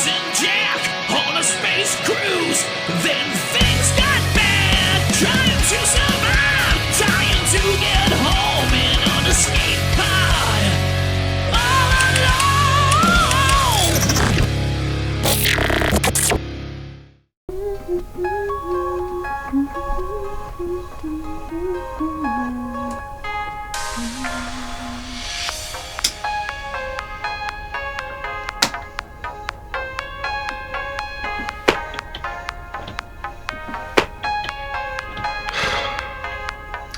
and Jack on a space cruise. Then things got bad, trying to survive, trying to get home in an escape pod. All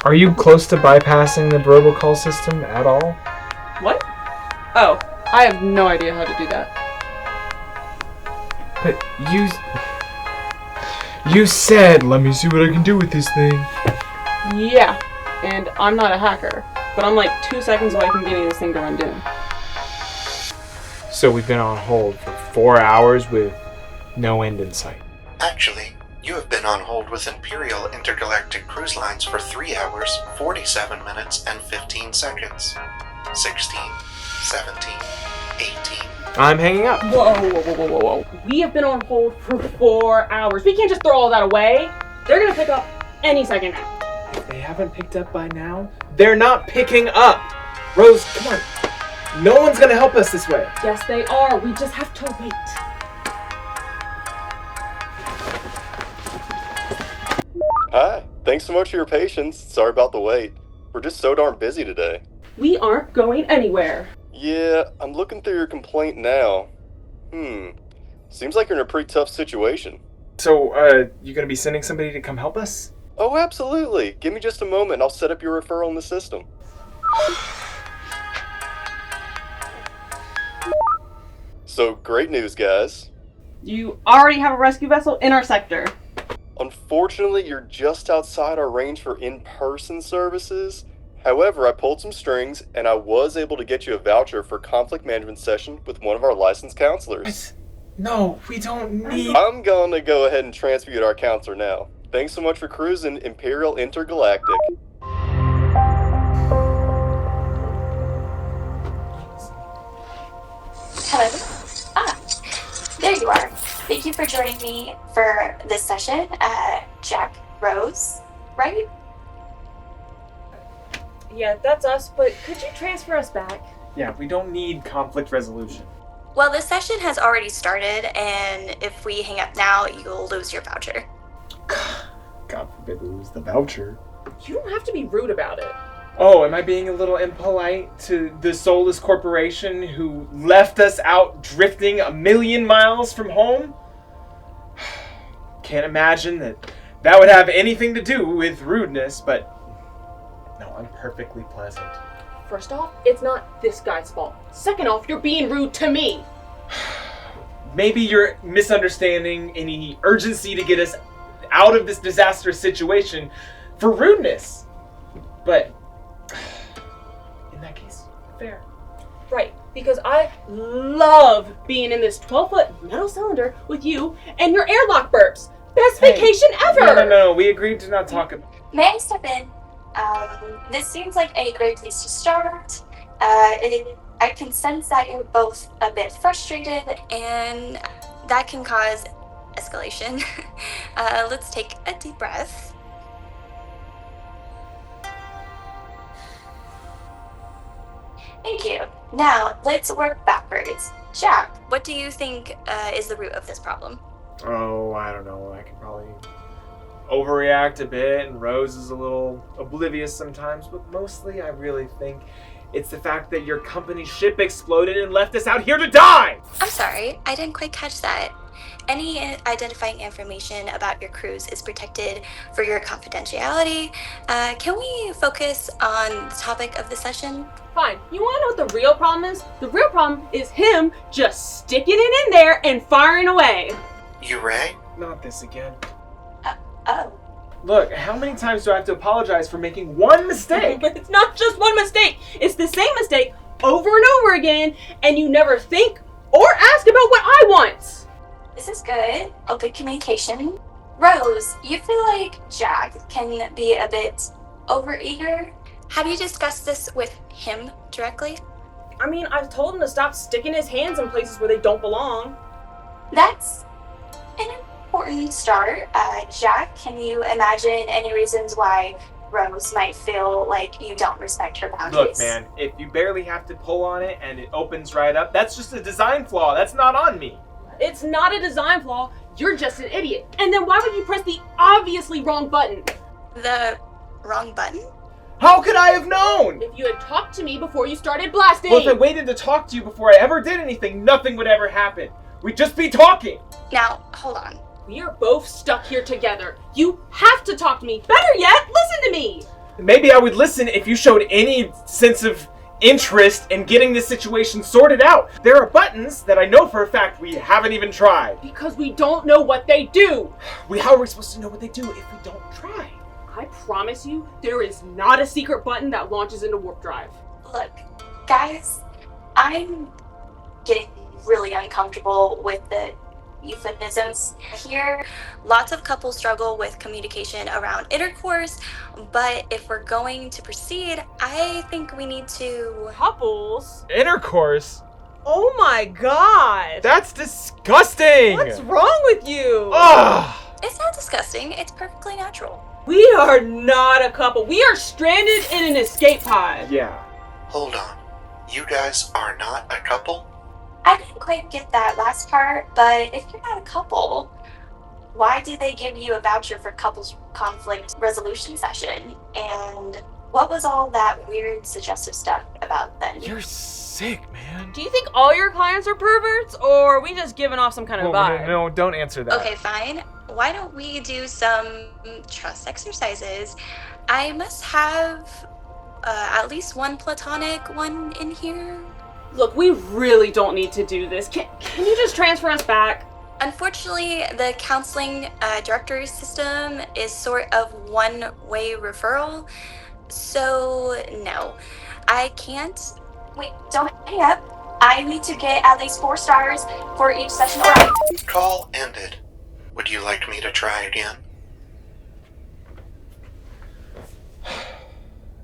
Are you close to bypassing the robocall system at all? What? Oh, I have no idea how to do that. But you said, let me see what I can do with this thing. Yeah, and I'm not a hacker, but I'm like 2 seconds away from getting this thing to run doom. So we've been on hold for 4 hours with no end in sight. Actually, you have been on hold with Imperial Intergalactic Cruise Lines for 3 hours, 47 minutes, and 15 seconds. 16, 17, 18. I'm hanging up. Whoa. We have been on hold for 4 hours. We can't just throw all that away. They're gonna pick up any second now. If they haven't picked up by now, they're not picking up. Rose, come on. No one's gonna help us this way. Yes, they are. We just have to wait. Hi, thanks so much for your patience. Sorry about the wait. We're just so darn busy today. We aren't going anywhere. Yeah, I'm looking through your complaint now. Seems like you're in a pretty tough situation. So, you gonna be sending somebody to come help us? Oh, absolutely. Give me just a moment and I'll set up your referral in the system. So, great news, guys. You already have a rescue vessel in our sector. Unfortunately, you're just outside our range for in-person services. However, I pulled some strings, and I was able to get you a voucher for a conflict management session with one of our licensed counselors. No, we don't need... I'm gonna go ahead and transfer you to our counselor now. Thanks so much for cruising Imperial Intergalactic. Hello. There you are. Thank you for joining me for this session. Jack, Rose, right? Yeah, that's us, but could you transfer us back? Yeah, we don't need conflict resolution. Well, the session has already started, and if we hang up now, you'll lose your voucher. God forbid we lose the voucher. You don't have to be rude about it. Oh, am I being a little impolite to the soulless corporation who left us out drifting 1,000,000 miles from home? Can't imagine that would have anything to do with rudeness, but no, I'm perfectly pleasant. First off, it's not this guy's fault. Second off, you're being rude to me. Maybe you're misunderstanding any urgency to get us out of this disastrous situation for rudeness. But in that case, fair. Right, because I love being in this 12-foot metal cylinder with you and your airlock burps. Best vacation ever! No, we agreed to not talk about... May I step in? This seems like a great place to start. I can sense that you're both a bit frustrated, and that can cause escalation. Let's take a deep breath. Thank you. Now, let's work backwards. Jack, what do you think is the root of this problem? Oh, I don't know. I could probably overreact a bit, and Rose is a little oblivious sometimes, but mostly I really think it's the fact that your company's ship exploded and left us out here to die! I'm sorry, I didn't quite catch that. Any identifying information about your cruise is protected for your confidentiality. Can we focus on the topic of the session? Fine. You want to know what the real problem is? The real problem is him just sticking it in there and firing away. You right? Not this again. Oh. Look, how many times do I have to apologize for making one mistake? But it's not just one mistake. It's the same mistake over and over again, and you never think or ask about what I want. This is good. Open communication. Rose, you feel like Jack can be a bit overeager? Have you discussed this with him directly? I mean, I've told him to stop sticking his hands in places where they don't belong. That's an important start. Jack, can you imagine any reasons why Rose might feel like you don't respect her boundaries? Look, man, if you barely have to pull on it and it opens right up, that's just a design flaw. That's not on me. It's not a design flaw. You're just an idiot. And then why would you press the obviously wrong button? The wrong button? How could I have known? If you had talked to me before you started blasting. Well, if I waited to talk to you before I ever did anything, nothing would ever happen. We'd just be talking. Now, hold on. We are both stuck here together. You have to talk to me. Better yet, listen to me. Maybe I would listen if you showed any sense of interest in getting this situation sorted out. There are buttons that I know for a fact we haven't even tried. Because we don't know what they do. How are we supposed to know what they do if we don't try? I promise you, there is not a secret button that launches into warp drive. Look, guys, I'm getting really uncomfortable with the euphemisms here. Lots of couples struggle with communication around intercourse, but if we're going to proceed, I think we need to... Couples? Intercourse? Oh my god! That's disgusting! What's wrong with you? Ugh! It's not disgusting, it's perfectly natural. We are not a couple. We are stranded in an escape pod. Yeah. Hold on. You guys are not a couple? I didn't quite get that last part, but if you're not a couple, why do they give you a voucher for couples conflict resolution session? And what was all that weird suggestive stuff about then? You're sick, man. Do you think all your clients are perverts, or are we just giving off some kind of vibe? No, don't answer that. Okay, fine. Why don't we do some trust exercises? I must have at least one platonic one in here. Look, we really don't need to do this. Can you just transfer us back? Unfortunately, the counseling directory system is sort of one-way referral, so no, I can't. Wait, don't hang up. I need to get at least 4 stars for each session. All right. Call ended. Would you like me to try again?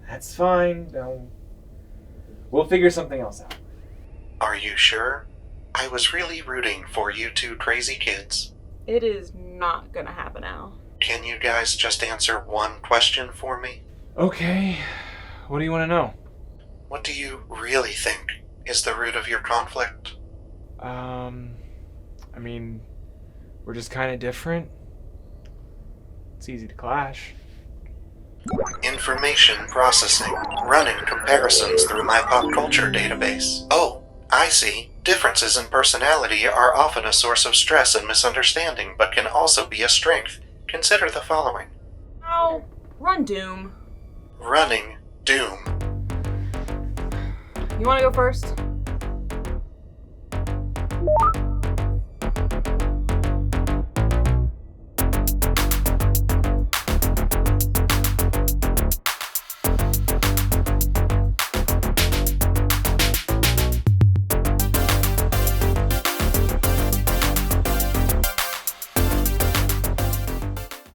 That's fine. No. We'll figure something else out. Are you sure? I was really rooting for you two crazy kids. It is not gonna happen now. Can you guys just answer one question for me? Okay. What do you want to know? What do you really think is the root of your conflict? I mean, we're just kind of different. It's easy to clash. Information processing. Running comparisons through my pop culture database. Oh, I see. Differences in personality are often a source of stress and misunderstanding, but can also be a strength. Consider the following. Oh, run Doom. Running Doom. You wanna go first?